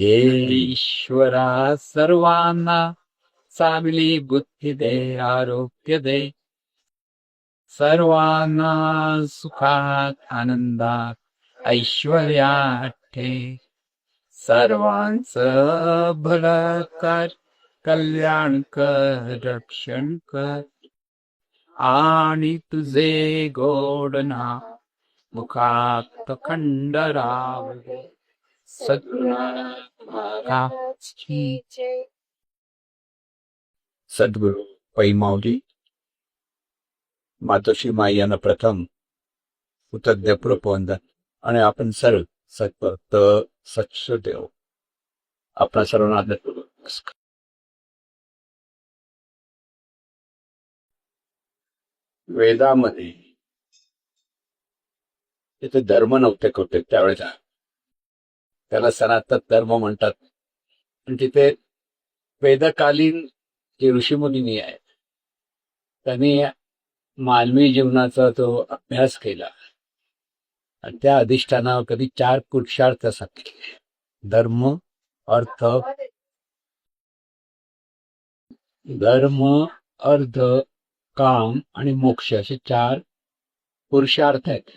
हे ईश्वरा सर्वांना चांगली बुद्धी दे, आरोग्य दे, सर्वांना सुखात आनंदात ऐश्वर्यात ठे, सर्वांचं भलं कर, कल्याण कर, रक्षण कर, आणि तुझे गोड नाम मुखात खंड राव दे. सद्गुरू पै माऊली मातोश्री माई यांना प्रथम कृतज्ञपूर्वक वंदन. आणि आपण सर्व सत्भक्त सत्सदेव आपल्या सर्वांना आदरपूर्वक नमस्कार. वेदामध्ये तिथे धर्म नव्हते कुठे त्यावेळेला, त्याला सनातन धर्म म्हणतात. आणि तिथे वेदकालीन जे ऋषीमुनी आहेत त्यांनी मानवी जीवनाचा तो अभ्यास केला आणि त्या अधिष्ठानावर कधी 4 पुरुषार्थ सांगितले: धर्म, अर्थ, काम आणि मोक्ष, असे 4 पुरुषार्थ आहेत.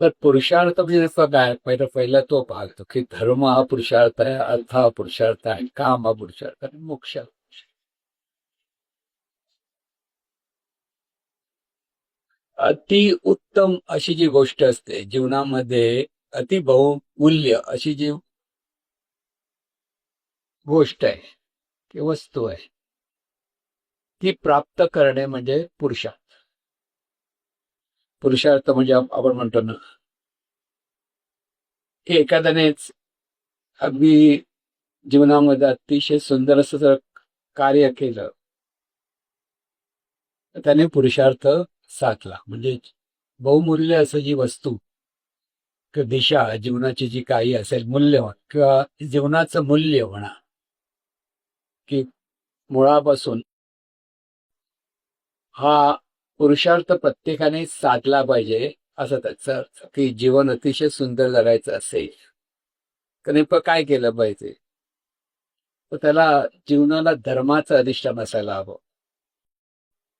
तर पुरुषार्थ म्हणजे काय, पहिला तो पाहतो की धर्म हा पुरुषार्थ आहे, अर्थ हा पुरुषार्थ आहे, काम हा पुरुषार्थ आणि मोक्ष. अति उत्तम अशी जी गोष्ट असते जीवनामध्ये, अति बहुमूल्य अशी जी गोष्ट आहे की वस्तू आहे, ती प्राप्त करणे म्हणजे पुरुषार्थ. पुरुषार्थ म्हणजे आपण म्हणतो ना की एखाद्यानेच अगदी जीवनामध्ये अतिशय सुंदर असं जर कार्य केलं तर त्याने पुरुषार्थ साधला. म्हणजे बहुमूल्य असं जी वस्तू किंवा दिशा जीवनाची जी काही असेल, मूल्यवान किंवा जीवनाचं मूल्य म्हणा, की मुळापासून हा पुरुषार्थ प्रत्येकाने साधला पाहिजे, असं त्याचा अर्थ. की जीवन अतिशय सुंदर जगायचं असेल तर नेमकं काय केलं पाहिजे, तर त्याला जीवनाला धर्माचं अधिष्ठान असायला हवं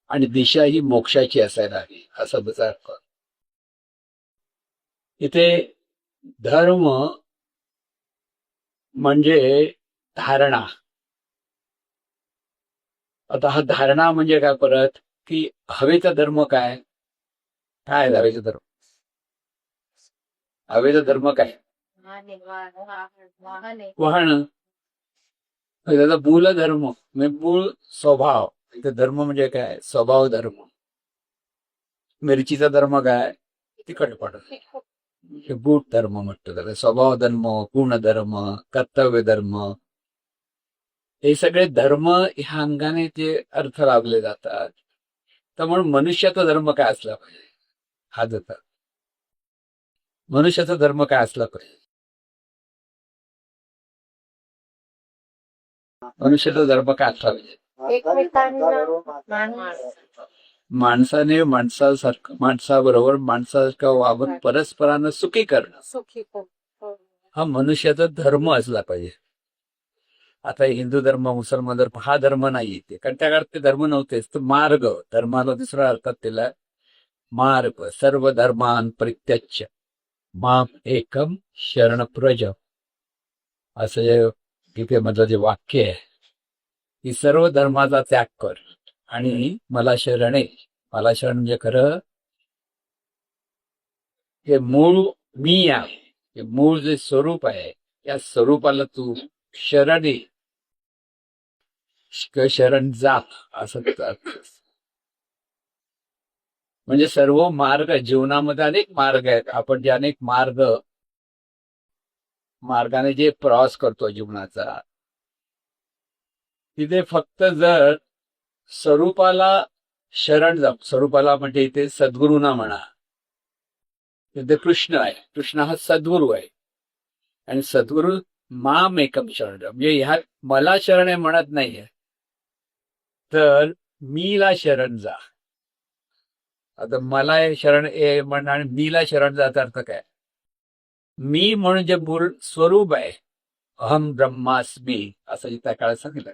आणि दिशा ही मोक्षाची असायला हवी, असा त्याचा अर्थ. इथे धर्म म्हणजे धारणा. आता हा धारणा म्हणजे काय, परत की हवेचा धर्म काय, काय आहे हवेचा धर्म? हवेचा धर्म काय? वाहन. त्याचा मूल धर्म म्हणजे मूळ स्वभाव. इथे धर्म म्हणजे काय, स्वभाव धर्म. मिरचीचा धर्म काय, तिखटपणा. गुण धर्म म्हणतो त्याला. स्वभाव धर्म, गुणधर्म, कर्तव्य धर्म, हे सगळे धर्म ह्या अंगाने जे अर्थ लावले जातात. तर म्हणून मनुष्याचा धर्म काय असला पाहिजे, हा जातात. मनुष्याचा धर्म काय असला पाहिजे? मनुष्याचा धर्म काय असला पाहिजे? माणसाने माणसाबरोबर माणसासारखं वागून परस्परांना सुखी करणं, हा मनुष्याचा धर्म असला पाहिजे. आता हिंदू धर्म, मुसलमान धर्म हा धर्म नाही ते, कारण त्या काळात ते धर्म नव्हतेच. तर मार्ग, धर्माला दुसरा अर्थात त्याला मार्ग. सर्व धर्मान परित्यज्य माम एकम शरण प्रज, असं जे गीतेमधलं जे वाक्य आहे की सर्व धर्माचा त्याग कर आणि मला शरण ये. मला शरण म्हणजे खरं हे मूळ मी आहे, हे मूळ जे स्वरूप आहे, या स्वरूपाला तू शरण ये, शरण जा, असं त्याचा अर्थ. म्हणजे सर्व मार्ग, जीवनामध्ये अनेक मार्ग आहेत. आपण जे अनेक मार्गाने जे प्रवास करतो जीवनाचा, तिथे फक्त जर स्वरूपाला शरण जा, स्वरूपाला म्हणजे इथे सद्गुरूंना म्हणा, तिथे कृष्ण आहे. कृष्ण हा सद्गुरू आहे. आणि सद्गुरू माम एकम शरण, म्हणजे ह्या मला शरण आहे म्हणत नाहीये, तर मीला शरण जा. आता मला शरण ए म्हण आणि मीला शरण जाचा अर्थ काय? मी म्हणून जे मूळ स्वरूप आहे, अहम ब्रह्मास्मी असं त्या काळात सांगितलं,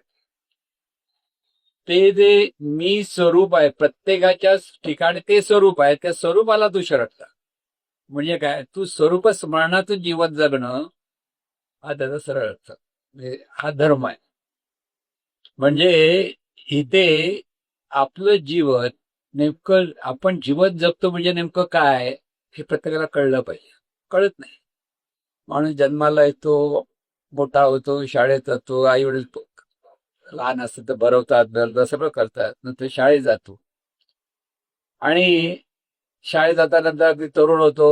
ते जे मी स्वरूप आहे प्रत्येकाच्या ठिकाणी ते स्वरूप आहे, त्या स्वरूपाला तू शरणता. म्हणजे काय, तू स्वरूप स्मरणातून जीवन जगणं हा त्याचा सरळ अर्थ, म्हणजे हा धर्म आहे. म्हणजे इथे आपलं जीवन नेमकं आपण जीवन जगतो म्हणजे नेमकं काय हे प्रत्येकाला कळलं पाहिजे. कळत नाही. माणूस जन्माला येतो, मोठा होतो, शाळेत जातो, आई वडील लहान असतात तर भरवतात, सगळं करतात, नंतर शाळेत जातो आणि शाळेत जातानंतर अगदी तरुण होतो,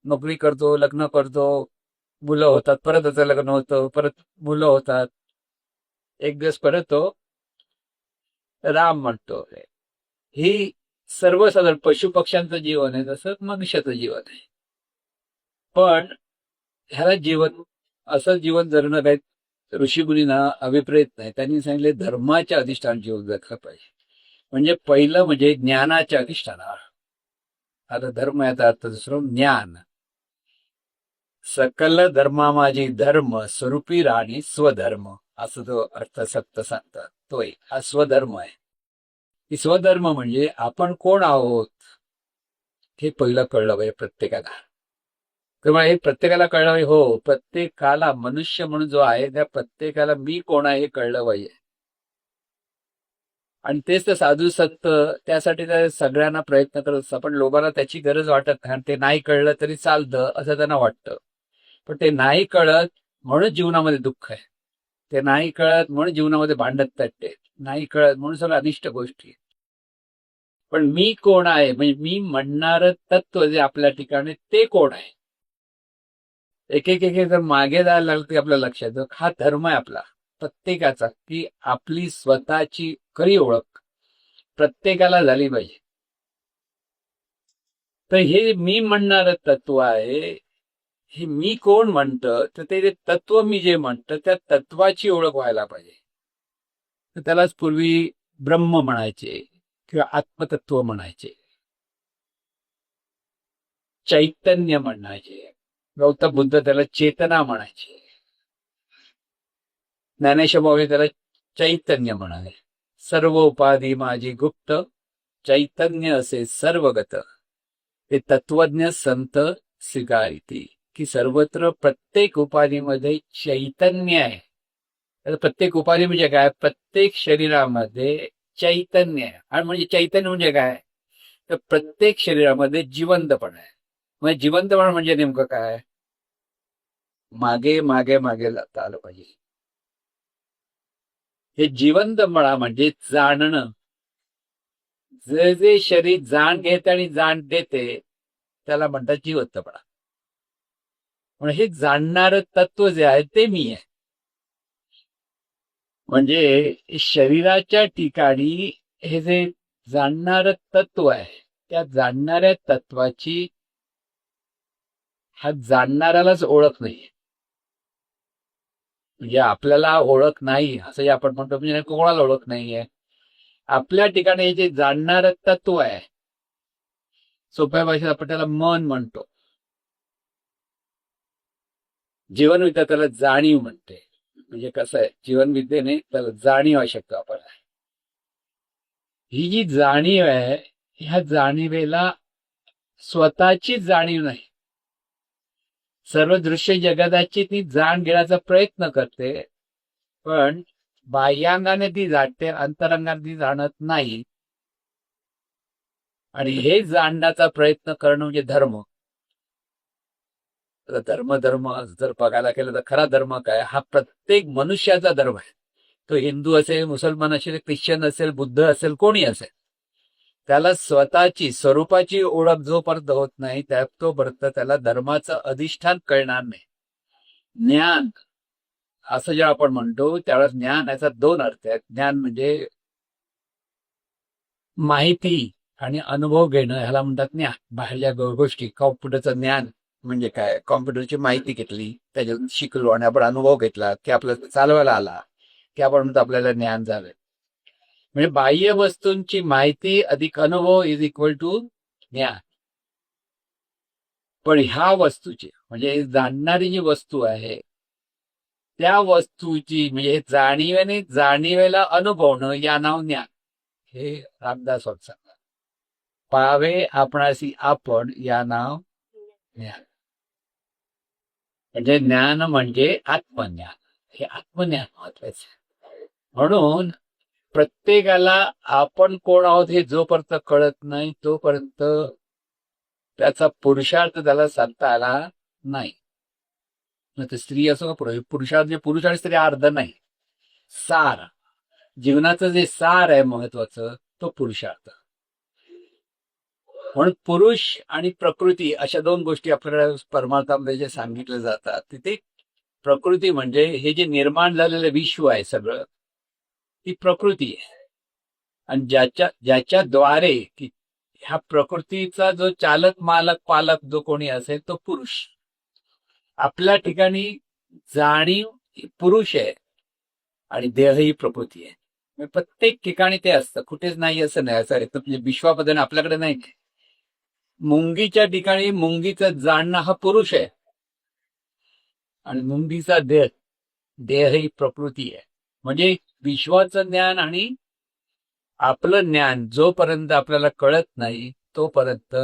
नोकरी करतो, लग्न करतो, मुलं होतात, परत त्याचं लग्न होतं, परत मुलं होतात, एक दिवस परत तो राम म्हणतो. ही सर्वसाधारण पशुपक्ष्यांचं जीवन आहे, तसं मनुष्याचं जीवन आहे. पण ह्याला जीवन, असं जीवन जगणं काही ऋषीमुनींना अभिप्रेत नाही. त्यांनी सांगितले धर्माच्या अधिष्ठान जीवन जगलं पाहिजे. म्हणजे पहिलं म्हणजे ज्ञानाच्या अधिष्ठानावर. आता धर्म याचा अर्थ दुसरं ज्ञान. सकल धर्मा माझी धर्म स्वरूपी राणी स्वधर्म, असं तो अर्थ सक्त सांगतात. तो हा स्वधर्म आहे. की स्वधर्म म्हणजे आपण कोण आहोत हे पहिलं कळलं पाहिजे प्रत्येकाला. तेव्हा हे प्रत्येकाला कळलं पाहिजे. हो, प्रत्येकाला मनुष्य म्हणून जो आहे त्या प्रत्येकाला मी कोण आहे हे कळलं पाहिजे. आणि तेच तर साधू संत त्यासाठी त्या सगळ्यांना प्रयत्न करत असतात. पण लोकांना त्याची गरज वाटत नाही. ते नाही कळलं तरी चालतं असं त्यांना वाटतं. पण ते नाही कळत म्हणून जीवनामध्ये दुःख आहे. ते नाही कळत म्हणून जीवनामध्ये भांडत तटते. नाही कळत म्हणून सगळं अनिष्ट गोष्टी. पण मी कोण आहे, म्हणजे मी म्हणणारं तत्व जे आपल्या ठिकाणी ते कोण आहे, एक एक एक जर मागे जायला लागलं की आपल्या लक्षात येतं हा धर्म आहे आपला प्रत्येकाचा, की आपली स्वतःची खरी ओळख प्रत्येकाला झाली पाहिजे. तर हे मी म्हणणारं तत्व आहे. हे मी कोण म्हणतं, तर ते तत्व मी जे म्हणतं त्या तत्वाची ओळख व्हायला पाहिजे. तर त्यालाच पूर्वी ब्रह्म म्हणायचे किंवा आत्मतत्व म्हणायचे, चैतन्य म्हणायचे. गौतम बुद्ध त्याला चेतना म्हणायचे. ज्ञानेश्वर माऊली त्याला चैतन्य म्हणाले. सर्व उपाधी माझी गुप्त, चैतन्य असे सर्वगत, हे तत्वज्ञ संत स्वीकारिती. की सर्वत्र प्रत्येक उपाधीमध्ये चैतन्य आहे. तर प्रत्येक उपाधी म्हणजे काय, प्रत्येक शरीरामध्ये चैतन्य आहे. आणि म्हणजे चैतन्य म्हणजे काय, तर प्रत्येक शरीरामध्ये जिवंतपण आहे. म्हणजे जिवंतपण म्हणजे नेमकं काय, मागे मागे मागे जाता आलं पाहिजे. हे जिवंतपणा म्हणजे जाणणं. जे जे शरीर जाण घेते आणि जाण देते त्याला म्हणतात जिवंतपणा. म्हणून हे जाणणारं तत्व जे आहे ते मी आहे. म्हणजे शरीराच्या ठिकाणी हे जे जाणणारं तत्व आहे त्या जाणणाऱ्या तत्वाची हा जाणणाऱ्यालाच ओळख नाही. म्हणजे आपल्याला ओळख नाही असं आपण म्हणतो, म्हणजे कोणाला ओळख नाहीये. आपल्या ठिकाणी हे जे जाणणारं तत्व आहे, सोप्या भाषेत आपण त्याला मन म्हणतो. जीवनविद्या त्याला जाणीव म्हणते. म्हणजे कसं आहे, जीवनविद्येने त्याला जाणीव आवश्यकता आपण. ही जी जाणीव आहे ह्या जाणीवेला स्वतःची जाणीव नाही, सर्व दृश्य जगताची ती जाण घेण्याचा प्रयत्न करते, पण बाह्यांगाने ती जाणते, अंतरंगाने ती जाणत नाही. आणि हे जाणण्याचा प्रयत्न करणं म्हणजे धर्म. धर्म धर्म जर बघायला गेलं तर खरा धर्म काय, हा प्रत्येक मनुष्याचा धर्म आहे. तो हिंदू असेल, मुसलमान असेल, ख्रिश्चन असेल, बुद्ध असेल, कोणी असेल, त्याला स्वतःची स्वरूपाची ओळख जोपर्यंत होत नाही तोपर्यंत त्याला धर्माचं अधिष्ठान कळणार नाही. ज्ञान असं जेव्हा आपण म्हणतो त्यावेळेस ज्ञान याचा दोन अर्थ आहेत. ज्ञान म्हणजे माहिती आणि अनुभव घेणं, ह्याला म्हणतात ज्ञान. बाहेरच्या गोष्टी, कॉम्प्युटरचं ज्ञान म्हणजे काय, कॉम्प्युटरची माहिती घेतली, त्याच्यातून शिकलो आणि आपण अनुभव घेतला की आपल्याला चालवायला आला की आपण म्हणतो आपल्याला ज्ञान झालंय. म्हणजे बाह्य वस्तूंची माहिती अधिक अनुभव इज इक्वल टू ज्ञान. पण ह्या वस्तूची म्हणजे जाणणारी जी वस्तू आहे त्या वस्तूची म्हणजे जाणीवेने जाणीवेला अनुभवणं या नाव ज्ञान. हे रामदास सांगा. पावे आपणासी आपण या नाव ज्ञान. म्हणजे ज्ञान म्हणजे आत्मज्ञान. हे आत्मज्ञान महत्वाचं आहे. म्हणून प्रत्येकाला आपण कोण आहोत हे जोपर्यंत कळत नाही तोपर्यंत त्याचा पुरुषार्थ त्याला साधता आला नाही. ते स्त्री असो का पुरुषार्थ, जे पुरुष आणि स्त्री अर्ध नाही, सार जीवनाचं जे सार आहे महत्वाचं तो पुरुषार्थ. म्हणून पुरुष आणि प्रकृती अशा दोन गोष्टी आपल्याला परमार्थामध्ये जे सांगितले जातात, तिथे प्रकृती म्हणजे हे जे निर्माण झालेलं विश्व आहे सगळं, ती प्रकृती आहे. आणि ज्याच्याद्वारे ह्या प्रकृतीचा जो चालक मालक पालक जो कोणी असेल तो पुरुष. आपल्या ठिकाणी जाणीव पुरुष आहे आणि देह ही प्रकृती आहे. प्रत्येक ठिकाणी ते असतं, कुठेच नाही असं नाही. असं म्हणजे विश्वामध्ये आपल्याकडे नाही. मुंगीच्या ठिकाणी मुंगीचं जाणणं हा पुरुष आहे आणि मुंगीचा देह ही प्रकृती आहे. म्हणजे विश्वाचं ज्ञान आणि आपलं ज्ञान जोपर्यंत आपल्याला कळत नाही तोपर्यंत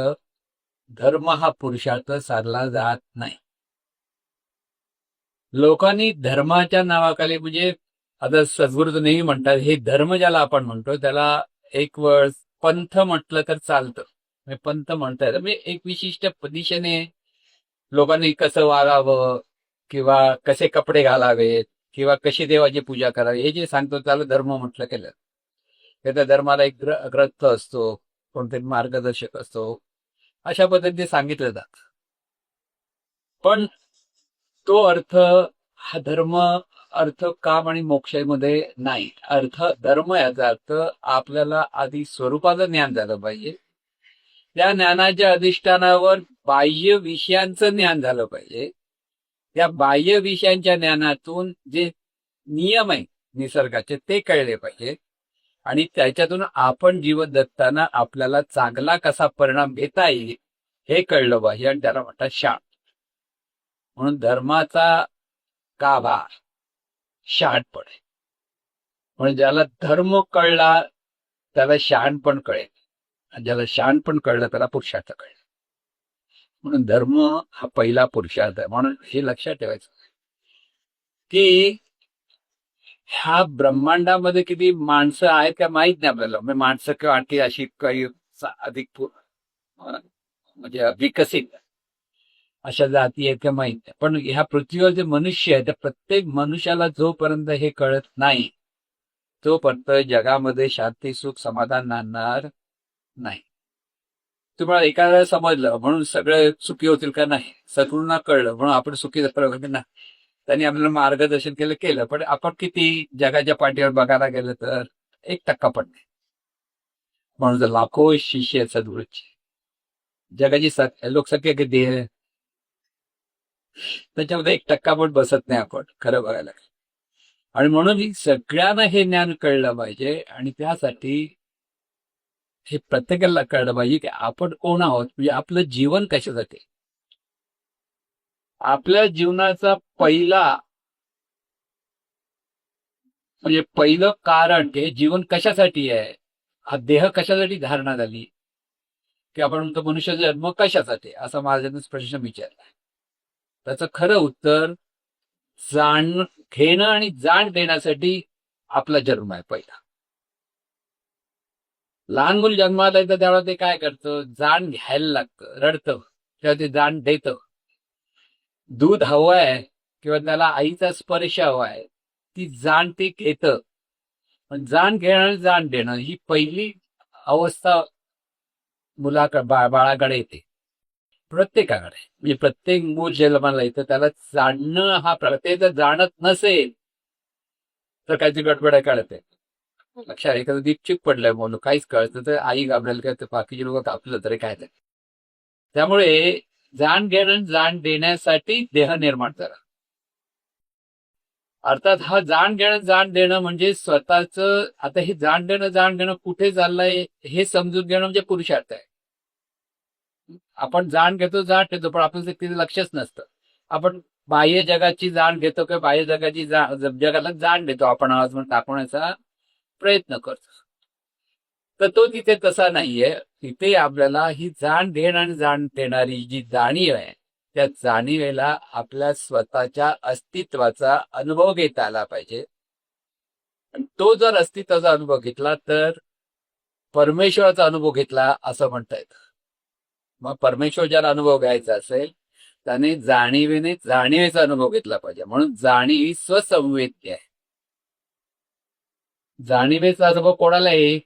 धर्म हा पुरुषार्थ साधला जात नाही. लोकांनी धर्माच्या नावाखाली म्हणजे आता सद्गुरू नेहमी म्हणतात हे धर्म ज्याला आपण म्हणतो त्याला एक वेळ पंथ म्हटलं तर चालतं. पंथ म्हणतात म्हणजे एक विशिष्ट दिशेने लोकांनी कसं वागावं किंवा कसे कपडे घालावेत किंवा कशी देवाची पूजा करावी हे जे सांगतो त्याला धर्म म्हटलं गेलं. त्या धर्माला एक ग्रंथ असतो, कोणतरी मार्गदर्शक असतो, अशा पद्धतीने सांगितलं जात. पण तो अर्थ हा धर्म अर्थ काम आणि मोक्षामध्ये नाही. धर्म याचा अर्थ आपल्याला आधी स्वरूपाचं ज्ञान झालं पाहिजे. त्या ज्ञानाच्या अधिष्ठानावर बाह्य विषयांचं ज्ञान झालं पाहिजे. त्या बाह्य विषयांच्या ज्ञानातून जे नियम आहे निसर्गाचे ते कळले पाहिजे आणि त्याच्यातून आपण जीवन जगताना आपल्याला चांगला कसा परिणाम घेता येईल हे कळलं पाहिजे आणि त्याला म्हणतात शाण. म्हणून धर्माचा गाभा शहाणपण आहे. म्हणून ज्याला धर्म कळला त्याला शहाणपण कळेल आणि ज्याला शहाणपण कळलं त्याला पुरुषार्थ कळेल. म्हणून धर्म हा पहिला पुरुषार्थ आहे. म्हणून हे लक्षात ठेवायचं की ह्या ब्रह्मांडामध्ये किती माणसं आहेत का माहित नाही आपल्याला. म्हणजे माणसं किंवा आणखी अशी काही अधिक म्हणजे विकसित अशा जाती आहेत का माहित नाही. पण ह्या पृथ्वीवर जे मनुष्य आहे त्या प्रत्येक मनुष्याला जोपर्यंत हे कळत नाही तोपर्यंत जगामध्ये शांती सुख समाधान नांदणार नाही. तुम्हाला एखाद्याला समजलं म्हणून सगळे सुखी होतील का नाही, सगळ्यांना कळलं म्हणून आपण सुखी झालं ना. त्यांनी आपल्याला मार्गदर्शन केलं पण आपण किती जगाच्या पाठीवर बघायला गेलं तर 1% पण नाही. म्हणून जर लाखो शिष्य आहेत सद्गुरूंचे, जगाची लोकसंख्या किती आहे त्याच्यामध्ये 1% पण बसत नाही आपण खरं बघायला. आणि म्हणून सगळ्यांना हे ज्ञान कळलं पाहिजे आणि त्यासाठी हे प्रत्येकाला कळलं पाहिजे की आपण कोण आहोत, म्हणजे आपलं जीवन कशासाठी. आपल्या जीवनाचा पहिलं कारण की जीवन कशासाठी आहे, हा देह कशासाठी धारणा झाली की आपण म्हणतो मनुष्याचा जन्म कशासाठी असा महाराजांनी प्रश्न विचारला. त्याचं खरं उत्तर जाण घेणं आणि जाण देण्यासाठी आपला जन्म आहे पहिला. लहान मुल जन्माला येतं त्यावेळेला ते काय करतं, जाण घ्यायला लागतं, रडतं, तेव्हा ते जाण देतं. दूध हवंय किंवा त्याला आईचा स्पर्श हवाय ती जाण ते घेतं. पण जाण घेणं आणि जाण देणं ही पहिली अवस्था बाळाकडे येते, प्रत्येकाकडे. म्हणजे प्रत्येक मूल जन्माला येतं त्याला जाणणं हा प्रत्येक जाणत नसेल तर काहीतरी गडबड आहे कळते. लक्षात एखादं दीपचिक पडलंय म्हणून काहीच कळतं तर आई घाबरेल काय, बाकीचे लोक कापलं तरी काय. त्यामुळे जाण घेणं जाण देण्यासाठी देह निर्माण झाला. अर्थात हा जाण घेणं जाण देणं म्हणजे स्वतःच. आता हे जाण देणं कुठे चाललंय हे समजून घेणं म्हणजे पुरुषार्थ आहे. आपण जाण घेतो पण आपलं तिथे लक्षच नसतं. आपण बाह्य जगाची जाण घेतो किंवा बाह्य जगाची जगाला जाण देतो आपण आवाज म्हणून दाखवण्याचा प्रयत्न करतो. तर तो तिथे तसा नाहीये. तिथे आपल्याला ही जाण देण आणि जाण देणारी जी जाणीव आहे, त्या जाणीवेला आपल्या स्वतःच्या अस्तित्वाचा अनुभव घेता आला पाहिजे. आणि तो जर अस्तित्वाचा अनुभव घेतला तर परमेश्वराचा अनुभव घेतला असं म्हणता येतं. मग परमेश्वर ज्याला अनुभव घ्यायचा असेल त्याने जाणीवेने जाणीवेचा अनुभव घेतला पाहिजे. म्हणून जाणीव ही स्वसंवेद्य आहे. जाणीवेचा अनुभव कोणाला आहे?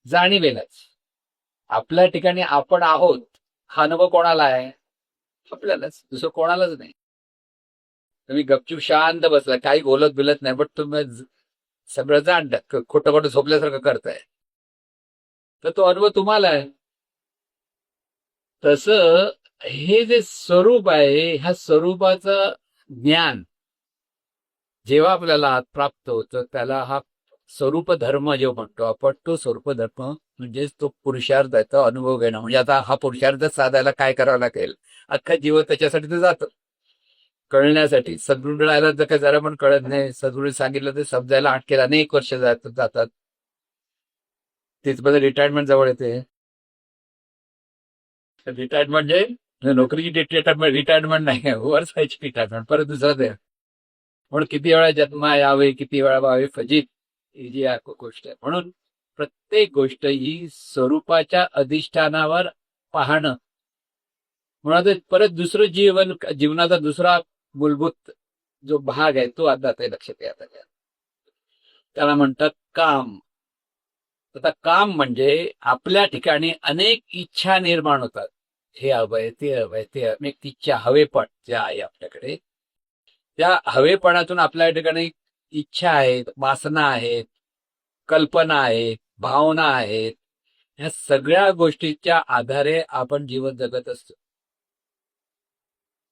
जाणीवेलाच. आपल्या ठिकाणी आपण आहोत हा अनुभव कोणाला आहे? आपल्यालाच, दुसरं कोणालाच नाही. तुम्ही गपचूप शांत बसला, काही बोलत बिलत नाही, बट तुम्ही सगळं जाणतात, खोटं खोटं झोपल्यासारखं करताय, तर तो अनुभव तुम्हाला आहे. तसं हे जे स्वरूप आहे, ह्या स्वरूपाचं ज्ञान जेव्हा आपल्याला प्राप्त होतं त्याला हा स्वरूप धर्म जो म्हणतो आपण, तो स्वरूप धर्म म्हणजे तो पुरुषार्थाचा अनुभव घेणं. म्हणजे आता हा पुरुषार्थ साधायला काय करावं लागेल? अख्खा जीवन त्याच्यासाठी तर जातं, कळण्यासाठी. सद्गुरूला जर काय जरा पण कळत नाही, सद्गुरू सांगितलं तर समजायला अटकेला अनेक वर्ष जातात. तिथपर्यंत रिटायरमेंट जवळ येते. रिटायरमेंट म्हणजे नोकरीची रिटायरमेंट नाही, वर्षाची रिटायरमेंट, परत दुसरं ते. म्हणून किती वेळा जन्म यावे, किती वेळा व्हावे फजित, ही जी गोष्ट आहे. म्हणून प्रत्येक गोष्ट ही स्वरूपाच्या अधिष्ठानावर पाहणं. म्हणून परत दुसरं जीवनाचा दुसरा मूलभूत जो भाग आहे तो आता ते लक्षात घ्या. त्याला म्हणतात काम. आता काम म्हणजे आपल्या ठिकाणी अनेक इच्छा निर्माण होतात. हे हवंय, ते हवंय, ते अनेक इच्छा, हवेपण जे आहे आपल्याकडे, त्या हवेपणातून आपल्या ठिकाणी इच्छा आहेत, वासना आहेत, कल्पना आहेत, भावना आहेत. ह्या सगळ्या गोष्टीच्या आधारे आपण जीवन जगत असतो.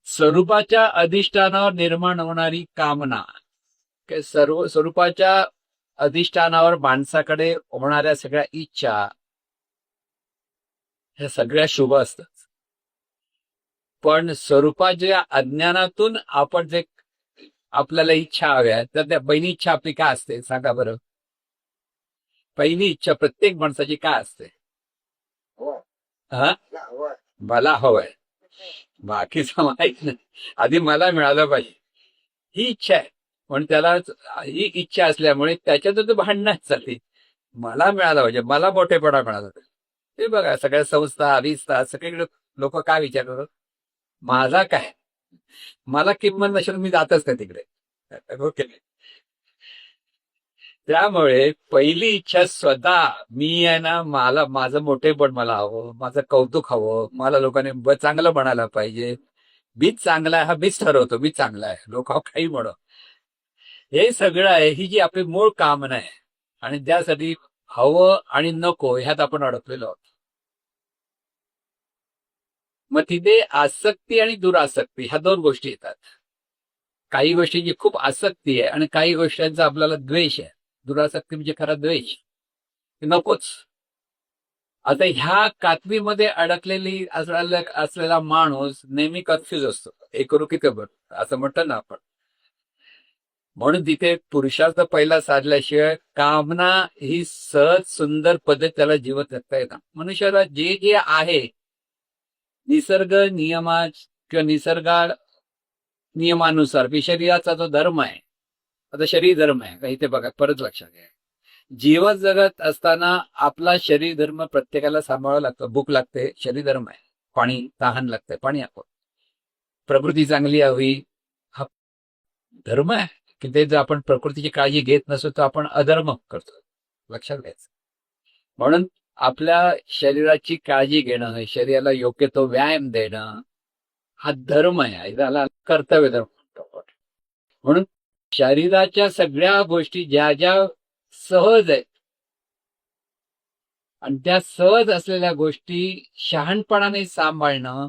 स्वरूपाच्या अधिष्ठानावर निर्माण होणारी कामना, सर्व स्वरूपाच्या अधिष्ठानावर माणसाकडे होणाऱ्या सगळ्या इच्छा ह्या सगळ्या शुभ असतात. पण स्वरूपाच्या अज्ञानातून आपण जे आपल्याला इच्छा हव्या, तर त्या पहिली इच्छा आपली काय असते सांगा बरं? पहिली इच्छा प्रत्येक माणसाची काय असते? हा, मला हवंय, बाकीचं माहित नाही, आधी मला मिळालं पाहिजे, ही इच्छा आहे. पण त्याला ही इच्छा असल्यामुळे त्याच्यातच भांडणच चालते. मला मिळालं पाहिजे, मला मोठेपणा मिळाला पाहिजे. ते बघा सगळ्या संस्था अभिस्था सगळीकडे लोक काय विचार करतात? माझा काय, मला किंमत नसेल मी जातच का तिकडे? ओके. त्यामुळे पहिली इच्छा स्वतः मी आहे ना, मला माझं मोठेपण मला हवं, माझं कौतुक हवं, मला लोकांनी चांगलं म्हणायला पाहिजे, मीच चांगला आहे हा मीच ठरवतो, मी चांगला आहे, लोक काही म्हणो. हे सगळं आहे, ही जी आपली मूळ कामना आहे. आणि त्यासाठी हवं आणि नको ह्यात आपण अडकलेलो आहोत. मग तिथे आसक्ती आणि दुरासक्ती ह्या दोन गोष्टी येतात. काही गोष्टींची खूप आसक्ती आहे आणि काही गोष्टींचा आपल्याला द्वेष आहे. दुरासक्ती म्हणजे खरा द्वेष, नकोच. आता ह्या कात्वीमध्ये अडकलेली असलेला माणूस नेहमी कन्फ्युज असतो, हे करू की ते बरं असं म्हणतो ना आपण. म्हणून तिथे पुरुषार्थ पहिला साधल्याशिवाय कामना ही सहज सुंदर पद्धत त्याला जीवन जगता येतात. मनुष्याला जे जे आहे निसर्ग नियमा किंवा निसर्गा नियमानुसार, शरीराचा जो धर्म आहे, आता शरीर धर्म आहे इथे बघा, परत लक्षात घ्या. जीवन जगत असताना आपला शरीर धर्म प्रत्येकाला सांभाळावा लागतो. भूक लागते, शरीर धर्म आहे. पाणी, तहान लागते, पाणी आपण. प्रकृती चांगली हवी, हा धर्म आहे. की ते जर आपण प्रकृतीची काळजी घेत नसतो तर आपण अधर्म करतो, लक्षात घ्यायचं. म्हणून आपल्या शरीराची काळजी घेणं, शरीराला योग्य तो व्यायाम देणं हा धर्म आहे, त्याला कर्तव्य धर्म म्हणतो. म्हणून शरीराच्या सगळ्या गोष्टी ज्या ज्या सहज आहेत आणि त्या सहज असलेल्या गोष्टी शहाणपणाने सांभाळणं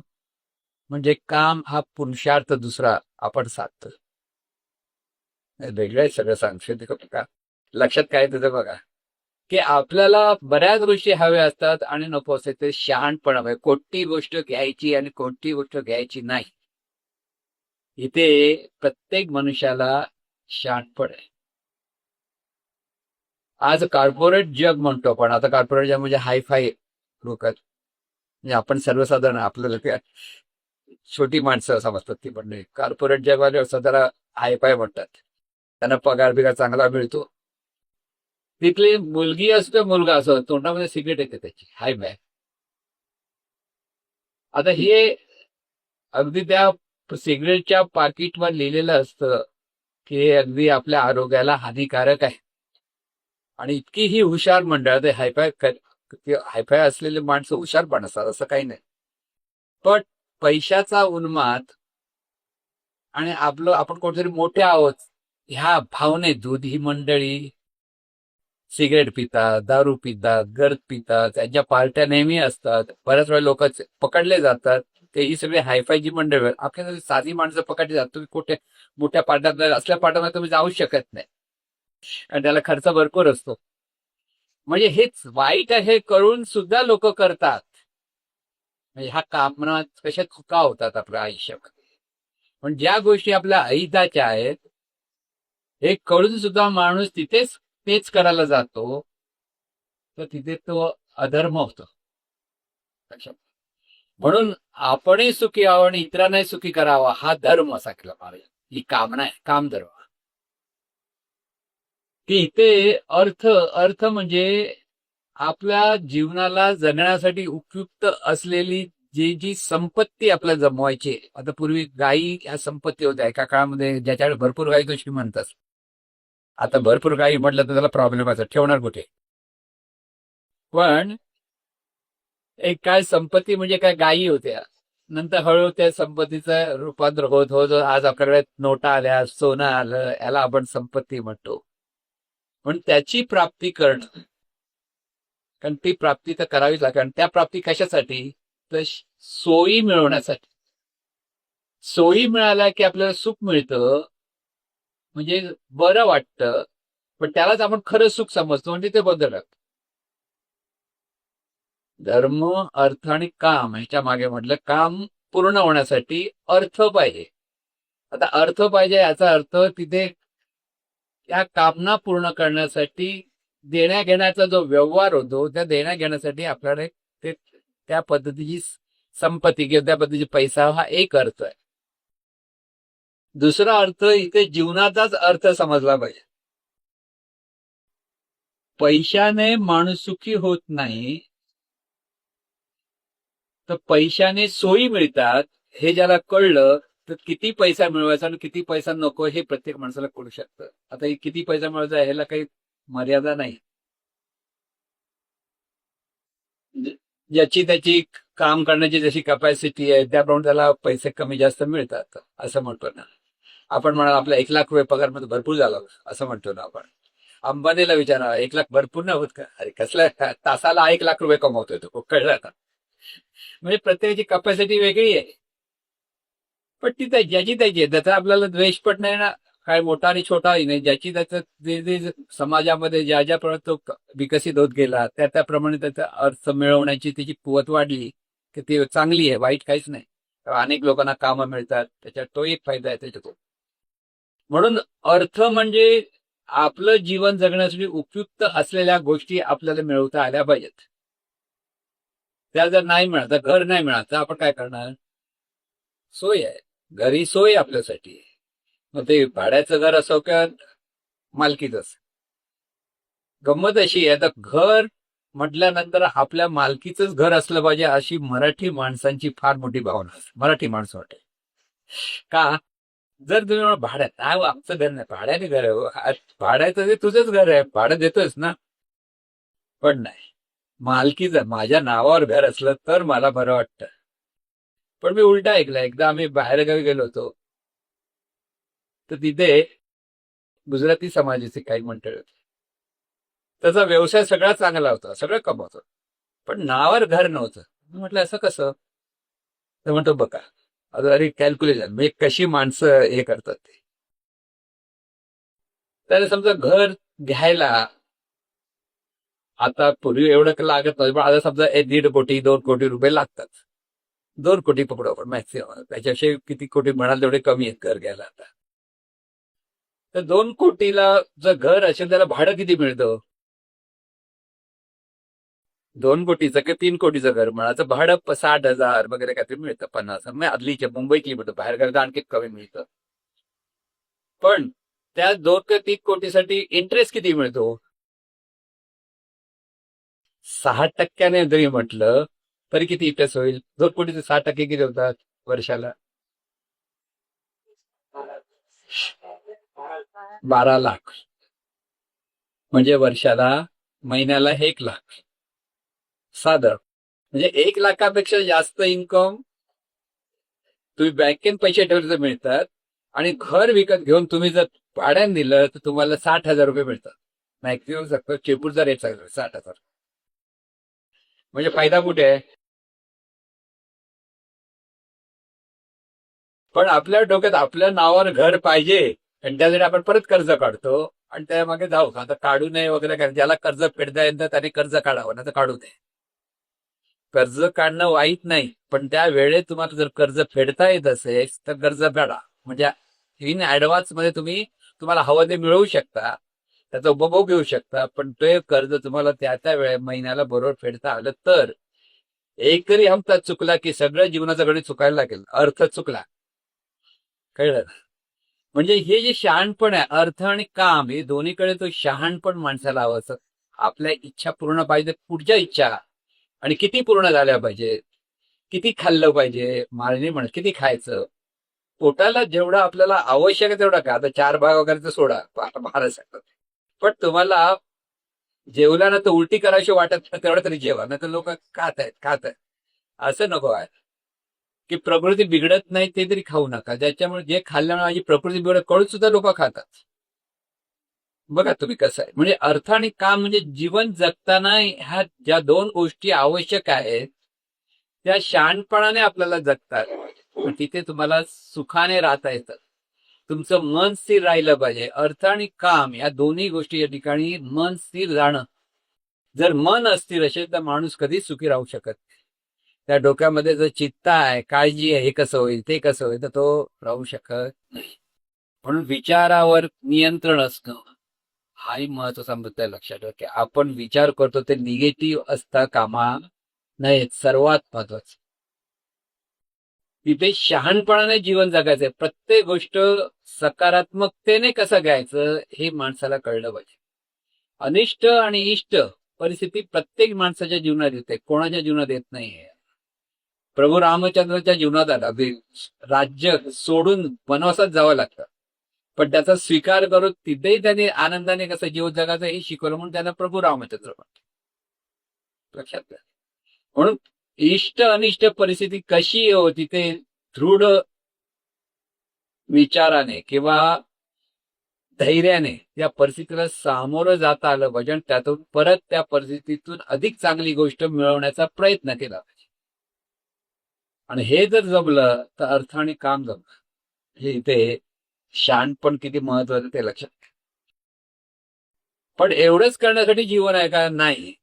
म्हणजे काम, हा पुरुषार्थ दुसरा आपण साधतो. वेगळं सगळं सांगतो का? लक्षात काय तुझं बघा. की आपल्याला बऱ्याच गोष्टी हव्या असतात आणि नको असते ते शहाणपण हवंय. कोणती गोष्ट घ्यायची आणि कोणती गोष्ट घ्यायची नाही, इथे प्रत्येक मनुष्याला शहाणपण आहे. आज कॉर्पोरेट जग म्हणतो आपण, आता कॉर्पोरेट जग म्हणजे हायफाय लोक आहेत. म्हणजे आपण सर्वसाधारण आपल्याला ते छोटी माणसं समजतात ती, पण कॉर्पोरेट जगवाले जरा हायफाय म्हणतात. त्यांना पगार बिगार चांगला मिळतो. तिथली मुलगी असतो मुलगा असो, तोंडामध्ये सिगरेट येते त्याची, हाय बाय. आता हे अगदी त्या सिगरेटच्या पाकिटवर लिहिलेलं असतं की हे अगदी आपल्या आरोग्याला हानिकारक आहे. आणि इतकी ही हुशार मंडळ, ते हायफाय असलेले माणसं हुशार पण असतात, असं काही नाही. पण पैशाचा उन्माद आणि आपण कोणतरी मोठे आहोत ह्या भावनेतून ही मंडळी सिगरेट पितात, दारू पितात, गर्द पितात, त्यांच्या पार्ट्या नेहमी असतात. बऱ्याच वेळा लोक पकडले जातात. ते ही सगळी हायफाय जी मंडळ, आपल्याला साधी माणसं पकडली जातात. तुम्ही कुठे मोठ्या पार्ट्यात असल्या पार्ट्यामध्ये तुम्ही जाऊ शकत नाही आणि त्याला खर्च भरपूर असतो. म्हणजे हेच वाईट आहे करून सुद्धा लोक करतात. म्हणजे ह्या कामना कशा चुका होतात आपल्या आयुष्यामध्ये. पण ज्या गोष्टी आपल्या अहिताच्या आहेत हे कळून सुद्धा माणूस तिथेच तेच करायला जातो, तर तिथे तो अधर्म होतो. म्हणून आपणही सुखी आहो आणि इतरांनाही सुखी करावा हा धर्म असा केला पाहिजे. ही कामना आहे, कामधर्म. की इथे अर्थ अर्थ म्हणजे आपल्या जीवनाला जगण्यासाठी उपयुक्त असलेली जी संपत्ती आपल्याला जमवायची. आता पूर्वी गायी ह्या संपत्ती होत्या एका काळामध्ये, ज्याच्याकडे भरपूर गायी तो श्रीमंत. आता भरपूर गायी म्हटलं तर त्याला प्रॉब्लेम आहे, ठेवणार कुठे. पण एक काय संपत्ती म्हणजे काय गायी होत्या. नंतर हळूहळू त्या संपत्तीचं रूपांतर होत होत आज आपल्याकडे नोटा आल्या, सोनं आलं, याला आपण संपत्ती म्हणतो. पण त्याची प्राप्ती करणं, कारण ती प्राप्ती तर करावीच लागते. आणि त्या प्राप्ती कशासाठी, तर सोयी मिळवण्यासाठी. सोयी मिळाल्या की आपल्याला सुख मिळतं, म्हणजे बरं वाटतं. पण त्यालाच आपण खरं सुख समजतो, म्हणजे ते बदल. धर्म, अर्थ आणि काम ह्याच्या मागे म्हटलं काम पूर्ण होण्यासाठी अर्थ पाहिजे. आता अर्थ पाहिजे याचा अर्थ तिथे त्या कामना पूर्ण करण्यासाठी देण्या घेण्याचा जो व्यवहार होतो, त्या देण्या घेण्यासाठी आपल्याकडे ते त्या पद्धतीची संपत्ती किंवा त्या पद्धतीची पैसा हा एक अर्थ आहे. दुसरा अर्थ इथे जीवनाचाच अर्थ समजला पाहिजे. पैशाने माणूस सुखी होत नाही, तर पैशाने सोयी मिळतात हे ज्याला कळलं, तर किती पैसा मिळवायचा आणि किती पैसा नको हे प्रत्येक माणसाला कळू शकतं. आता किती पैसा मिळवायचा ह्याला काही मर्यादा नाही. ज्याची त्याची काम करण्याची जशी कपॅसिटी आहे त्याप्रमाणे त्याला पैसे कमी जास्त मिळतात, असं म्हणतो ना आपण. म्हणा आपला 1,00,000 रुपये पगार मध्ये भरपूर झाला असं म्हणतो ना आपण. अंबानीला विचारा 1,00,000 भरपूर नाही होत का? अरे कसल्या तासाला 1,00,000 रुपये कमवतोय तो, कळलं का? म्हणजे प्रत्येकाची कपॅसिटी वेगळी आहे. पण ती ज्याची त्याची आहे, त्याचा आपल्याला द्वेष पण नाही ना, काय मोठा आणि छोटाही नाही. ज्याची त्याचं जे समाजामध्ये ज्या ज्याप्रमाणे तो विकसित होत गेला त्याप्रमाणे त्याचा अर्थ मिळवण्याची त्याची कुवत वाढली की ती चांगली आहे, वाईट काहीच नाही. अनेक लोकांना कामं मिळतात, त्याच्यात तो एक फायदा आहे त्याच्यातून. म्हणून अर्थ म्हणजे आपलं जीवन जगण्यासाठी उपयुक्त असलेल्या गोष्टी आपल्याला मिळवता आल्या पाहिजेत. त्या जर नाही मिळत, घर नाही मिळत, तर आपण काय करणार? सोय आहे, घरी सोय आपल्यासाठी. मग ते भाड्याचं घर असो किंवा मालकीचं असो. गंमत अशी आहे, तर घर म्हटल्यानंतर आपल्या मालकीचंच घर असलं पाहिजे अशी मराठी माणसांची फार मोठी भावना असते. मराठी माणसं वाटते का, जर तुम्ही भाड्यात, नाही आमचं घर नाही, भाड्याने घर आहे, भाड्याचं ते तुझंच घर आहे, भाडं देतोयस ना. पण नाही, मालकीचं माझ्या नावावर घर असलं तर मला बरं वाटतं. पण मी उलटा ऐकलं, एकदा आम्ही बाहेरगावी गेलो होतो, तर तिथे गुजराती समाजाचे काही मंडळ होते. त्याचा व्यवसाय सगळा चांगला होता, सगळं कमवतो, पण नावावर घर नव्हतं. म्हटलं असं कसं? तर म्हणतो बघा, अरे कॅल्क्युलेशन म्हणजे कशी माणसं हे करतात ते. तर समजा घर घ्यायला आता पूर्वी एवढं लागत नाही, पण आता समजा 1.5 कोटी 2 कोटी रुपये लागतात. 2 कोटी पकडू आपण मॅक्सिमम, त्याच्याशी किती कोटी म्हणाल तेवढे कमी आहेत घर घ्यायला आता. तर 2 कोटीला जर घर असेल त्याला भाडं किती मिळतं? 2 कोटीचं किंवा 3 कोटीचं घर म्हणा तर भाडं 60,000 वगैरे काहीतरी मिळतं, 50. मग आदलीच्या मुंबईतली मिळतं, बाहेर गेलं आणखी कमी मिळतं. पण त्या 2 ते 3 कोटीसाठी इंटरेस्ट किती मिळतो? 6% जरी म्हटलं तरी किती इंटरेस्ट होईल? 2 कोटीचे 6% किती होतात वर्षाला? 12 लाख. म्हणजे वर्षाला, महिन्याला 1 लाख. साधं म्हणजे 1 लाखापेक्षा जास्त इन्कम तुम्ही बँकेत पैसे ठेवले तर मिळतात, आणि घर विकत घेऊन तुम्ही जर भाड्याने दिलं तर तुम्हाला 60,000 रुपये मिळतात. मॅक्सिमम सकतो चेपूरचा रेट सांगतो 60,000. म्हणजे फायदा कुठे आहे? पण आपल्या डोक्यात आपल्या नावावर घर पाहिजे, आणि त्यासाठी आपण परत कर्ज काढतो, आणि त्यामागे जाऊ का आता काढू नये वगैरे काय, ज्याला कर्ज फेडता येतं त्याने कर्ज काढावं, नाही तर काढू नये. कर्ज काढणं वाईट नाही, पण त्या वेळेत तुम्हाला जर कर्ज फेडता येत असेल तर कर्ज फेडा. म्हणजे इन ऍडव्हान्स मध्ये तुम्हाला हवं ते मिळवू शकता, त्याचा उपभोग घेऊ शकता, पण ते कर्ज तुम्हाला त्या त्या वेळे महिन्याला बरोबर फेडता आलं तर. एक तरी हप्ता चुकला की सगळं जीवनाचा गणित चुकायला लागेल, अर्थ चुकला. कळलं? म्हणजे हे जे शहाणपण आहे, अर्थ आणि काम हे दोन्हीकडे तो शहाणपण माणसाला हवं असं. आपल्या इच्छा पूर्ण पाहिजे, पुढच्या इच्छा, आणि किती पूर्ण झाल्या पाहिजे, किती खाल्लं पाहिजे, मारणी म्हणत किती खायचं, पोटाला जेवढं आपल्याला आवश्यक आहे तेवढं का. आता 4 भाग वगैरे तर सोडा, 12 शकतात. पण तुम्हाला जेवल्यानंतर उलटी करायची वाटत नाही तेवढं तरी जेवा, नाही तर लोक खात आहेत. असं नको आहे की प्रकृती बिघडत नाही ते तरी खाऊ नका, ज्याच्यामुळे जे खाल्ल्यामुळे माझी प्रकृती बिघडत कळून सुद्धा लोक खातात. बघा तुम्ही कसं आहे. म्हणजे अर्थ आणि काम म्हणजे जीवन जगताना ह्या ज्या 2 गोष्टी आवश्यक आहेत त्या शहाणपणाने आपल्याला जगतात. तिथे तुम्हाला सुखाने राहता येतं. तुमचं मन स्थिर राहिलं पाहिजे. अर्थ आणि काम या दोन्ही गोष्टी या ठिकाणी मन स्थिर राहणं. जर मन अस्थिर असेल तर माणूस कधीच सुखी राहू शकत नाही. त्या डोक्यामध्ये जर चित्ता आहे, काळजी आहे, हे कसं होईल ते कसं होईल, तर तो राहू शकत नाही. म्हणून विचारावर नियंत्रण असणं हाही महत्वाचा मुद्दा लक्षात ठेवा, की आपण विचार करतो ते निगेटिव्ह असता कामा नयेत. सर्वात महत्वाचं तिथे शहाणपणाने जीवन जगायचंय. प्रत्येक गोष्ट सकारात्मकतेने कसं घ्यायचं हे माणसाला कळलं पाहिजे. अनिष्ट आणि इष्ट परिस्थिती प्रत्येक माणसाच्या जीवनात येते, कोणाच्या जीवनात येत नाहीये. प्रभू रामचंद्राच्या जीवनात आला, राज्य सोडून वनवासात जावं लागतं, पण त्याचा स्वीकार करून तिथेही त्याने आनंदाने कसं जीवन जगायचं हे शिकवलं, म्हणून त्यांना प्रभू रामचंद्र म्हणतात. लक्षात घ्या. म्हणून इष्ट अनिष्ट परिस्थिती कशी येऊ, तिथे दृढ विचाराने किंवा धैर्याने त्या परिस्थितीला सामोरं जाता आलं पाहिजे, आणि त्यातून परत त्या परिस्थितीतून अधिक चांगली गोष्ट मिळवण्याचा प्रयत्न केला पाहिजे. आणि हे जर जमलं तर अर्थ आणि काम जमलं. हे इथे शहाणपण किती महत्वाचं ते लक्षात घ्या. पण एवढंच करण्यासाठी जीवन आहे का? नाही.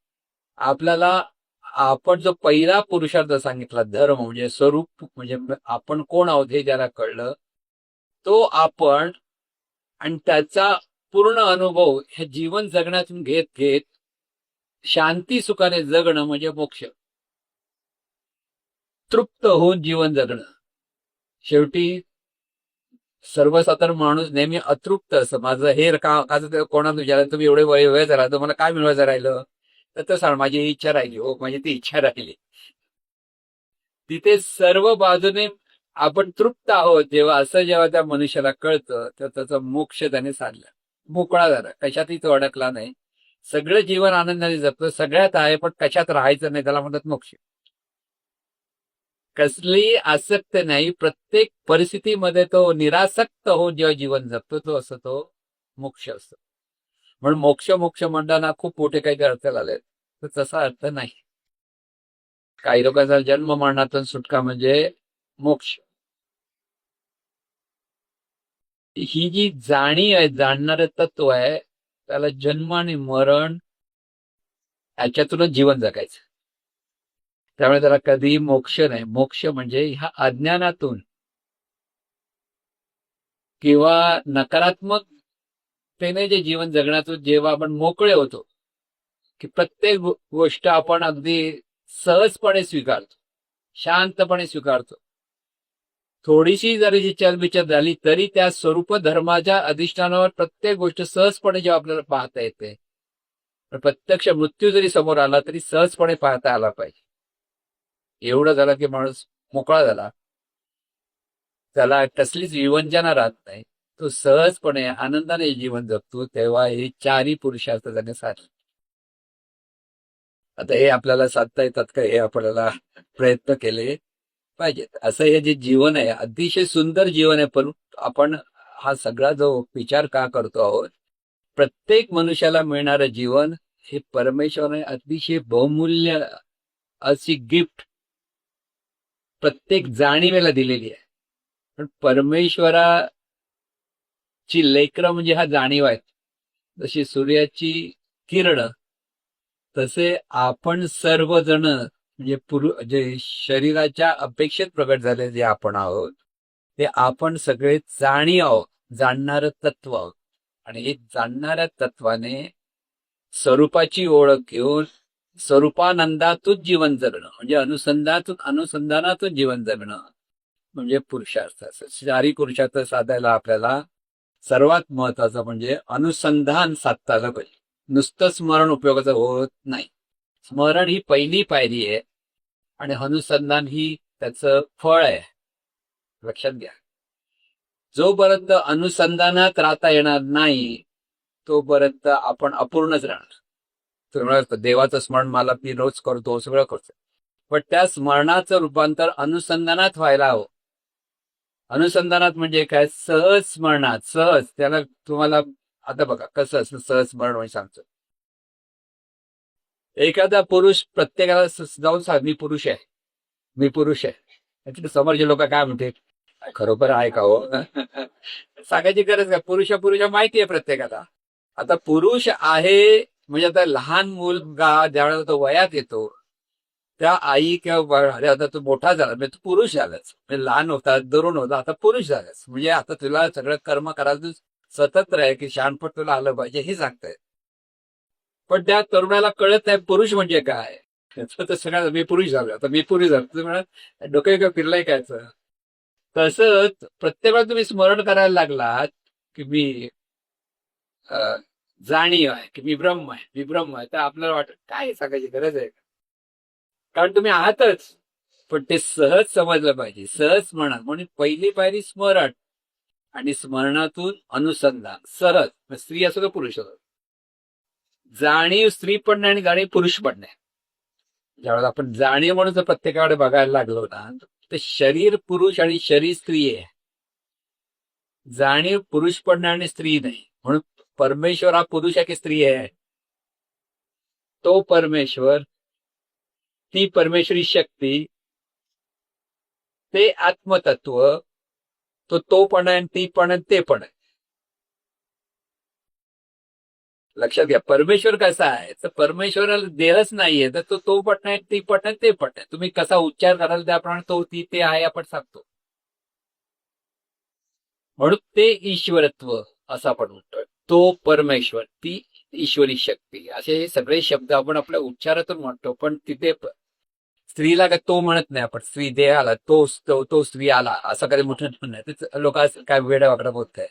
आपल्याला आपण जो पहिला पुरुषार्थ सांगितला, धर्म म्हणजे स्वरूप, म्हणजे आपण कोण आहोत हे ज्याला कळलं, तो आपण आणि त्याचा पूर्ण अनुभव हे जीवन जगण्यातून घेत घेत शांती सुखाने जगणं म्हणजे मोक्ष. तृप्त होऊन जीवन जगणं. शेवटी सर्वसाधारण माणूस नेहमी अतृप्त असं, माझं हे कोणाला विचारायला तुम्ही एवढे वेळ झाला तर मला काय मिळवायचं राहिलं, तर सांग माझी ही इच्छा राहिली, हो माझी ती इच्छा राहिली. तिथे सर्व बाजूने आपण तृप्त आहोत जेव्हा, असं जेव्हा त्या मनुष्याला कळतं तर त्याचा मोक्ष त्याने साधला, मोकळा झाला, कशातही तो अडकला नाही. सगळं जीवन आनंदाने जगतो, सगळ्यात आहे, पण कशात राहायचं नाही, त्याला म्हणतात मोक्ष. कसली आसक्त नाही, प्रत्येक परिस्थितीमध्ये तो निरासक्त होऊन जेव्हा जीवन जगतो तो असं तो मोक्ष असतो. म्हणून मोक्ष मोक्ष म्हणताना खूप मोठे काही अर्थ आले, तर तसा अर्थ नाही. काही लोकांचा जन्म मरणातून सुटका म्हणजे मोक्ष. ही जी जाणीव आहे, जाणणारं तत्व आहे, त्याला जन्म आणि मरण याच्यातूनच जीवन जगायचं. त्यामुळे त्याला कधी मोक्ष नाही. मोक्ष म्हणजे ह्या अज्ञानातून किंवा नकारात्मकतेने जे जीवन जगण्यातून जेव्हा आपण मोकळे होतो, की प्रत्येक गोष्ट आपण अगदी सहजपणे स्वीकारतो, शांतपणे स्वीकारतो. थोडीशी जरी जी चलबिचल झाली तरी त्या स्वरूप धर्माच्या अधिष्ठानावर प्रत्येक गोष्ट सहजपणे जेव्हा आपल्याला पाहता येते, प्रत्यक्ष मृत्यू जरी समोर आला तरी सहजपणे पाहता आला पाहिजे. एवढं झालं की माणूस मोकळा झाला, त्याला कसलीच विवंचना राहत नाही, तो सहजपणे आनंदाने जीवन जगतो. तेव्हा हे चारही पुरुषार्थ त्याने साधले. आता हे आपल्याला साधता येतात का, हे आपल्याला प्रयत्न केले पाहिजेत. असं हे जे जीवन आहे अतिशय सुंदर जीवन आहे, पण आपण हा सगळा जो विचार का करतो आहोत, प्रत्येक मनुष्याला मिळणारं जीवन हे परमेश्वराने अतिशय बहुमूल्य अशी गिफ्ट प्रत्येक जाणीवेला दिलेली आहे. पण परमेश्वराची लेकरं म्हणजे हा जाणीव आहे. जशी सूर्याची किरण, तसे आपण सर्वजण म्हणजे जे शरीराच्या अपेक्षेत प्रगट झाले जे आपण आहोत, ते आपण सगळे जाणीव आहोत, जाणणारं तत्व आहोत. आणि हे जाणणाऱ्या तत्वाने स्वरूपाची ओळख घेऊन स्वरूपानंदातून जीवन जगणं म्हणजे अनुसंधानातून जीवन जगणं म्हणजे पुरुषार्थ. चारी पुरुषार्थ साधायला आपल्याला सर्वात महत्वाचं म्हणजे अनुसंधान साधता आलं पाहिजे. नुसतं स्मरण उपयोगाचं होत नाही. स्मरण ही पहिली पायरी आहे आणि अनुसंधान ही त्याचं फळ आहे. लक्षात घ्या, जोपर्यंत अनुसंधानात राहता येणार नाही तोपर्यंत आपण अपूर्णच राहणार. तुम्ही देवाचं स्मरण मला मी रोज करतो, सगळं करतो, पण त्या स्मरणाचं रूपांतर अनुसंधानात व्हायला हवं. अनुसंधानात म्हणजे काय? सहज स्मरणात. सहज त्याला तुम्हाला आता बघा कसं असतं सहज स्मरण म्हणजे सांगतो. एखादा पुरुष प्रत्येकाला जाऊन सांग मी पुरुष आहे, मी पुरुष आहे. समोरचे लोक काय म्हणते, खरोखर आहे का हो? सांगायची गरज काय? पुरुष माहिती आहे प्रत्येकाला. आता पुरुष आहे म्हणजे आता लहान मुलगा ज्यावेळेला तो वयात येतो, त्या आई किंवा आता तू मोठा झाला म्हणजे तू पुरुष झालाच. म्हणजे लहान होता, तरुण होता, आता पुरुष झालाच. म्हणजे आता तुला सगळं कर्म करायचं सतत राहे की शहाणपण तुला आलं पाहिजे हे सांगतायत. पण त्या तरुणाला कळत नाही पुरुष म्हणजे काय. सगळ्या मी पुरुष झालो, आता मी पुरुष झालो. तुम्ही म्हणा डोकं का फिरलंय कायचं. तसंच प्रत्येकाला तुम्ही स्मरण करायला लागलात की मी जाणीव आहे, की मी ब्रह्म आहे, तर आपल्याला वाटत काय सांगायची गरज आहे. कारण तुम्ही आहातच, पण ते सहज समजलं पाहिजे. सहज स्मरण म्हणून पहिली पायरी स्मरण आणि स्मरणातून अनुसंधान. सरळ स्त्री असो का पुरुष असो, जाणीव स्त्री पण नाही आणि जाणीव पुरुष पण नाही. ज्यावेळेला आपण जाणीव म्हणून जर प्रत्येकाकडे बघायला लागलो ना, तर शरीर पुरुष आणि शरीर स्त्री आहे. जाणीव पुरुष पण नाही आणि स्त्री नाही. म्हणून परमेश्वर हा पुरुष आहे की स्त्री आहे? तो परमेश्वर, ती परमेश्वरी शक्ती, ते आत्मतत्व, तो पण आहे, ती पण आहे, ते पण आहे. लक्षात घ्या, परमेश्वर कसा आहे तर परमेश्वराला देहच नाहीये, तर तो पण नाही, ती पण नाही, ते पण नाही. तुम्ही कसा उच्चार कराल त्याप्रमाणे तो, ती, ते आहे आपण सांगतो. म्हणून ते ईश्वरत्व असं आपण म्हणतोय. तो परमेश्वर, ती ईश्वरी शक्ती, असे सगळे शब्द आपण आपल्या उच्चारातून म्हणतो. पण तिथे स्त्रीला काय तो म्हणत नाही आपण. स्त्री देह आला, तो स्त्री आला असं कधी म्हटलं नाही. लोक काय वेडा वाकडा बोलत आहे.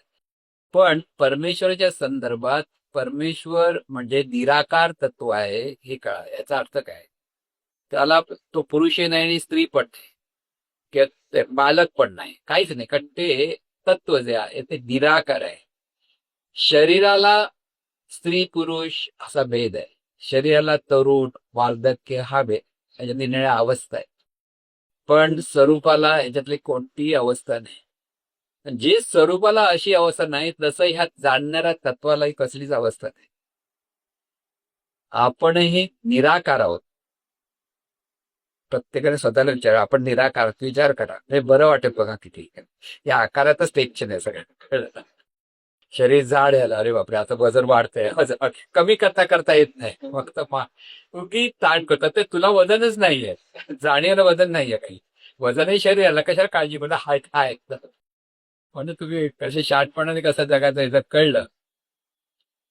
पण परमेश्वराच्या संदर्भात परमेश्वर म्हणजे निराकार तत्व आहे हे कळा. याचा अर्थ काय? त्याला तो पुरुषही नाही आणि स्त्री पण नाही, बालक पण नाही, काहीच नाही. कारण ते तत्व जे आहे ते निराकार आहे. शरीराला स्त्री पुरुष असा भेद आहे. शरीराला तरुण वार्धक्य हा भेद, याच्यात निरनिळ्या अवस्था आहे. पण स्वरूपाला ह्याच्यातली कोणतीही अवस्था नाही. जे स्वरूपाला अशी अवस्था नाही, तसं ह्या जाणणाऱ्या तत्वालाही कसलीच अवस्था नाही. आपणही निराकार आहोत. प्रत्येकाने स्वतःला विचार, आपण निराकार विचार करा, हे बरं वाटेल बघा किती. या आकारातच टेन्शन आहे सगळं. शरीर जाड झालं, अरे बापरे आता वजन वाढतंय, कमी करता करता येत नाही, फक्त उगी ताण करतात, ते तुला वजनच नाहीये, जाणीला वजन नाहीये काही, वजनही शरीराला, कशाला काळजी करणं, हाय हाय. म्हणून तुम्ही कसे शहाणपणाने कसं जगायचं हे जर कळलं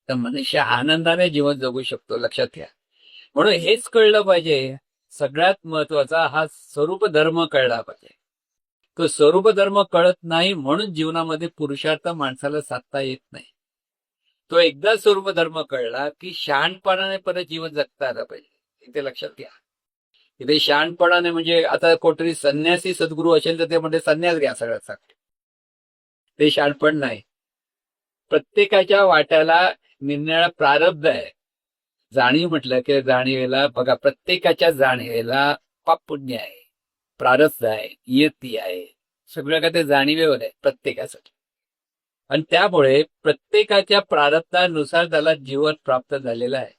तर मनुष्य आनंदाने जीवन जगू शकतो, लक्षात घ्या. म्हणून हेच कळलं पाहिजे. सगळ्यात महत्वाचा हा स्वरूप धर्म कळला पाहिजे. तो स्वरूप धर्म कळत नाही म्हणून जीवनामध्ये पुरुषार्थ माणसाला साधता येत नाही. तो एकदा स्वरूप धर्म कळला की शहाणपणाने परत जीवन जगता आलं पाहिजे. इथे लक्षात घ्या. इथे शहाणपणाने म्हणजे आता कोणतरी संन्यासी सद्गुरू असेल तर ते म्हणजे संन्यास घ्या सगळ्यात सांगते, ते शहाणपण नाही. प्रत्येकाच्या वाट्याला निरनिराळा प्रारब्ध आहे. जाणीव म्हटलं की जाणीवेला बघा, प्रत्येकाच्या जाणीवेला पाप पुण्य आहे, प्रारब्ध आहे, नियती आहे, सगळं काय ते जाणीवेवर आहे प्रत्येकासाठी. आणि त्यामुळे प्रत्येकाच्या प्रारब्धानुसार त्याला जीवन प्राप्त झालेलं आहे.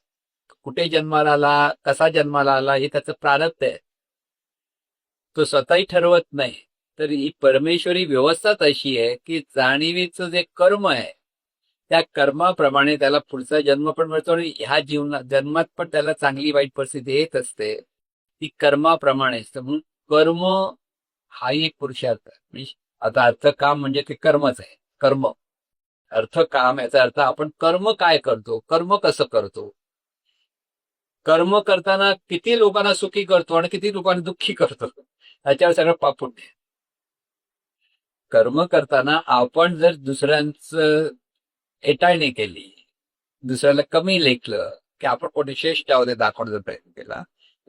कुठे जन्माला आला, कसा जन्माला आला, हे त्याचं प्रारब्ध आहे. तो स्वतःही ठरवत नाही. तर ही परमेश्वरी व्यवस्थाच अशी आहे की जाणीवेचं जे कर्म आहे त्या कर्माप्रमाणे त्याला पुढचा जन्म पण मिळतो आणि ह्या जन्मात पण त्याला चांगली वाईट परिस्थिती येत असते, ती कर्माप्रमाणेच. म्हणून कर्म हाही एक पुरुषार्थ आहे. आता अर्थ काम म्हणजे ते कर्मच आहे. कर्म अर्थ काम याचा अर्थ आपण कर्म काय करतो, कर्म कसं करतो, कर्म करताना किती लोकांना सुखी करतो आणि किती लोकांना दुःखी करतो, ह्याच्यावर सगळं पाप पुण्य. कर्म करताना आपण जर दुसऱ्यांचं हेटाळणी केली, दुसऱ्याला कमी लेखलं की आपण कोणी श्रेष्ठ आहोत हे दाखवण्याचा प्रयत्न केला,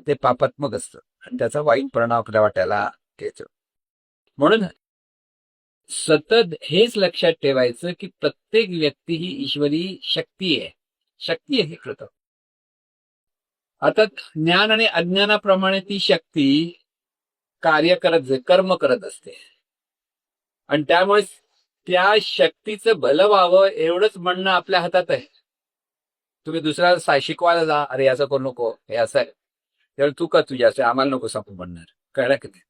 ते पापात्मक असतं आणि त्याचा वाईट परिणाम आपल्या वाट्याला येतो. म्हणून सतत हेच लक्षात ठेवायचं की प्रत्येक व्यक्ती ही ईश्वरी शक्ती आहे, शक्ती आहे कृत. आता ज्ञान आणि अज्ञानाप्रमाणे ती शक्ती कार्य करत कर्म करत असते आणि त्यामुळे त्या शक्तीचं भलं व्हावं एवढंच म्हणणं आपल्या हातात आहे. तुम्ही दुसऱ्याला शिकवायला जा, अरे असं करू नको, हे असं आहे, त्यावेळी तू का तुझ्या असं आम्हाला नको सांगू म्हणणार, कळलं की नाही.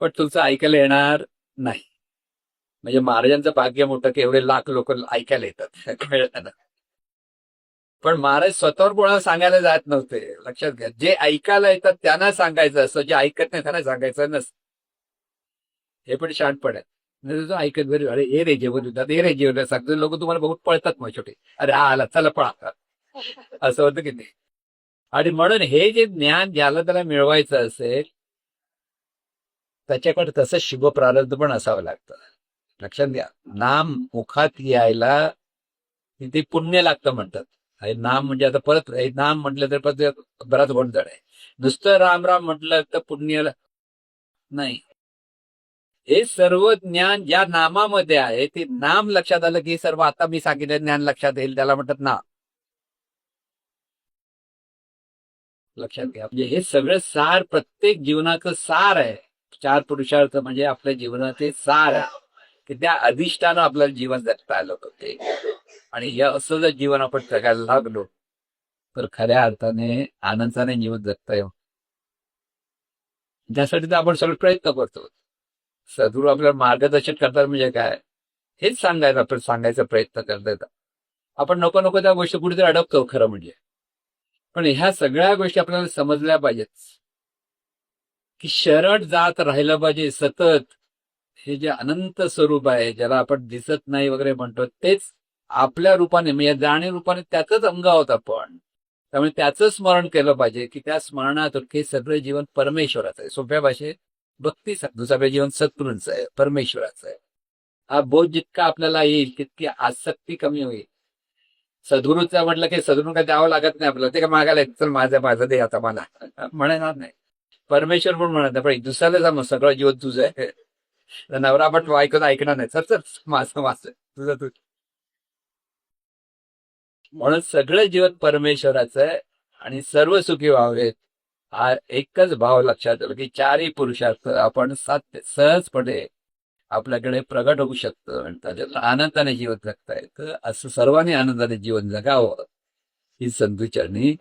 पण तुमचं ऐकायला येणार नाही. म्हणजे महाराजांचं भाग्य मोठं की एवढे लाख लोक ऐकायला येतात, कळलं ना. पण महाराज स्वतःवर कोणाला सांगायला जात नव्हते, लक्षात घ्या. जे ऐकायला येतात त्यांना सांगायचं असं, जे ऐकत नाही त्यांना सांगायचं नसतं. हे पण शहाणपण आहे. ऐकत बरे, अरे हे रे जेवण होतात, हे रे जेवण सांगतो, लोक तुम्हाला बहुत पळतात मग छोटे, अरे हा आला चला पळा, असं होतं की नाही. आणि म्हणून हे जे ज्ञान ज्याला त्याला मिळवायचं असेल त्याच्याकडे तसं शुभ प्रारब्ध पण असावं लागतं. लक्षात घ्या. नाम मुखात यायला ते पुण्य लागतं म्हणतात. हे नाम म्हणजे आता परत हे नाम म्हटलं तर परत बराच गोंधळ आहे. नुसतं राम राम म्हटलं तर पुण्य नाही. हे सर्व ज्ञान ज्या नामामध्ये आहे ते नाम लक्षात आलं की सर्व आता मी सांगितलं ज्ञान लक्षात येईल, त्याला म्हणतात ना. लक्षात घ्या. म्हणजे हे सगळं सार प्रत्येक जीवनाचं सार आहे. 4 पुरुषार्थ म्हणजे आपल्या जीवनाचे सार आहे की त्या अधिष्ठानं आपल्याला जीवन जगता आलं होते. आणि हे असं जर जीवन आपण जगायला लागलो तर खऱ्या अर्थाने आनंदाने जीवन जगता येऊ. त्यासाठी तर आपण सगळे प्रयत्न करतो. सद्गुरू आपल्याला मार्गदर्शन करतात म्हणजे काय, हेच सांगायचं, आपण सांगायचा प्रयत्न करतात. आपण नको नको त्या गोष्टी कुठेतरी अडकतो खरं म्हणजे. पण ह्या सगळ्या गोष्टी आपल्याला समजल्या पाहिजेत की शरण जात राहिलं पाहिजे सतत. हे जे अनंत स्वरूप आहे ज्याला आपण दिसत नाही वगैरे म्हणतो, तेच आपल्या रूपाने म्हणजे जाणीव रूपाने त्याचंच अंग आहोत आपण. त्यामुळे त्याचं स्मरण केलं पाहिजे की त्या स्मरणातून हे सगळं जीवन परमेश्वराचं आहे. सोप्या भाषेत भक्ती दुसरं जीवन सद्गुरूंचं आहे, परमेश्वराचं आहे. हा बोध जितका आपल्याला येईल तितकी आसक्ती कमी होईल. सद्गुरूचं म्हटलं की सद्गुरू काय द्यावं लागत नाही आपल्याला, ते काय मागायला चल माझं दे आता मला म्हणणार नाही. परमेश्वर पण म्हणत नाही, पण दुसऱ्याला जा सगळं जीवन तुझं आहे. नवरा पण ऐकणार नाही, चल माझं तुझं तू. म्हणून सगळं जीवन परमेश्वराचं आहे आणि सर्व सुखी व्हावेत हा एकच भाव लक्षात आला की 4ही पुरुषार्थ आपण सहजपणे आपल्याकडे प्रगट होऊ शकतं आणि त्याच्यात आनंदाने जीवन जगता येतं. असं सर्वांनी आनंदाने जीवन जगावं ही संतचरणी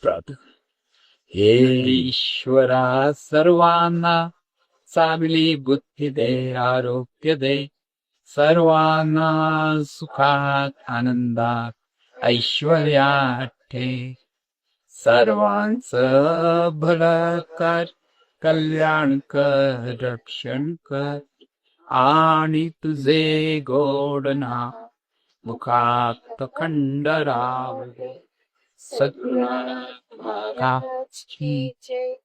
प्रार्थना. हे ईश्वरा सर्वांना चांगली बुद्धी दे, आरोग्य दे, सर्वांना सुखात आनंदात ऐश्वर्यात ठे. सर्वांचं भलं कर, कल्याण कर, रक्षण कर, आणि तुझे गोड नाम मुखात खंड राव. सद्गुरुनाथ महाराज की जय.